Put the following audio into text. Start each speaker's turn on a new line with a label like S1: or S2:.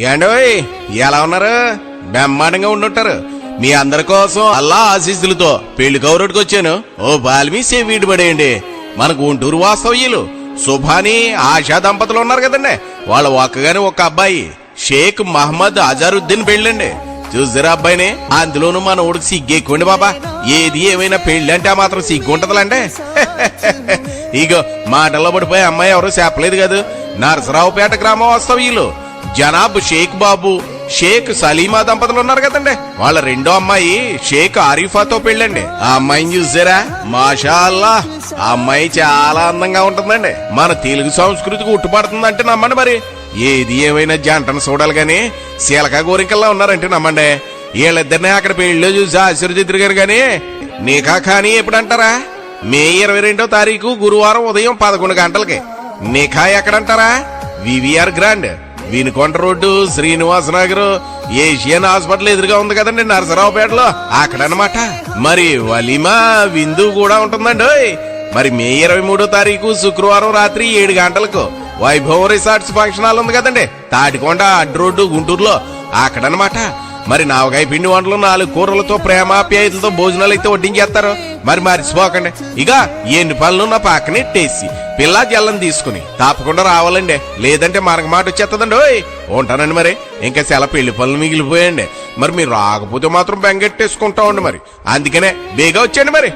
S1: ఏండోయ్ ఎలా ఉన్నారు? బ్రహ్మాండంగా ఉండుంటారు. మీ అందరి కోసం అల్లా ఆశీస్సులతో పెళ్లి కౌరుడికి వచ్చాను. ఓ బాల్మీ సేవీడు పడేయండి. మన గుంటూరు వాస్తవ్యులు సుభాని ఆశా దంపతులు ఉన్నారు కదండి, వాళ్ళ ఒక్కగాని ఒక అబ్బాయి షేక్ మహమ్మద్ అజారుద్దీన్ పెళ్ళండి. చూసారా అబ్బాయిని? అందులోనూ మన ఊడికి సిగ్గెక్కువండి బాబా. ఏది ఏమైనా పెళ్లి అంటే ఆ మాత్రం సిగ్గు ఉంటదండి. ఇగో మాటల్లో పడిపోయే అమ్మాయి ఎవరో చెప్పలేదు కదా, నరసరావుపేట గ్రామ వాస్తవ్యులు జనాబ్ షేక్ బాబు షేక్ సలీమా దంపతులు ఉన్నారు కదండి, వాళ్ళ రెండో అమ్మాయి షేక్ ఆరిఫాతో పెళ్ళండి. ఆ అమ్మాయిని చూసారా? మాషా అల్లా, ఆ అమ్మాయి చాలా అందంగా ఉంటుందండి. మన తెలుగు సంస్కృతికి ఉట్టుపడుతుందంటే నమ్మండి. మరి ఏది ఏమైనా జంటను చూడాలి గాని శీలక గోరికల్లా ఉన్నారంటే నమ్మండి. వీళ్ళిద్దరినే అక్కడ పెళ్లిలో చూసి ఆశీర్వదిద్దరు గారు గాని నిఖా ఖానీ ఎప్పుడంటారా? మే 22వ తారీఖు గురువారం ఉదయం 11 గంటలకి. నిఖా ఎక్కడంటారా? VVR grand, Vinukonda road, Srinivasa Nagar, Asian hospital ఎదురుగా ఉంది కదండి నరసరావుపేటలో, అక్కడనమాట. మరి వలిమా విందు కూడా ఉంటుందండి. మరి మే 23వ తారీఖు శుక్రవారం రాత్రి 7 గంటలకు వైభవ్ రిసార్ట్స్ ఫంక్షన్ హాల్ ఉంది కదండి తాటికొండ అడ్డు రోడ్డు గుంటూరులో, అక్కడనమాట. మరి నావకాయ పిండి వంటలు 4 కూరలతో ప్రేమాప్యాయతలతో భోజనాలు అయితే వడ్డించేస్తారు. మరి మర్చిపోకండి. ఇక ఎన్ని పనులు నా పక్కనే టేసి పిల్లా జల్లం తీసుకుని తప్పకుండా రావాలండి, లేదంటే మనకు మాట వచ్చేస్తుందండి. ఉంటానండి. మరి ఇంకా సెల పెళ్లి పనులు మిగిలిపోయండి. మరి మీరు రాకపోతే మాత్రం బెంగెట్టేసుకుంటామండి. మరి అందుకనే బేగా వచ్చేయండి. మరి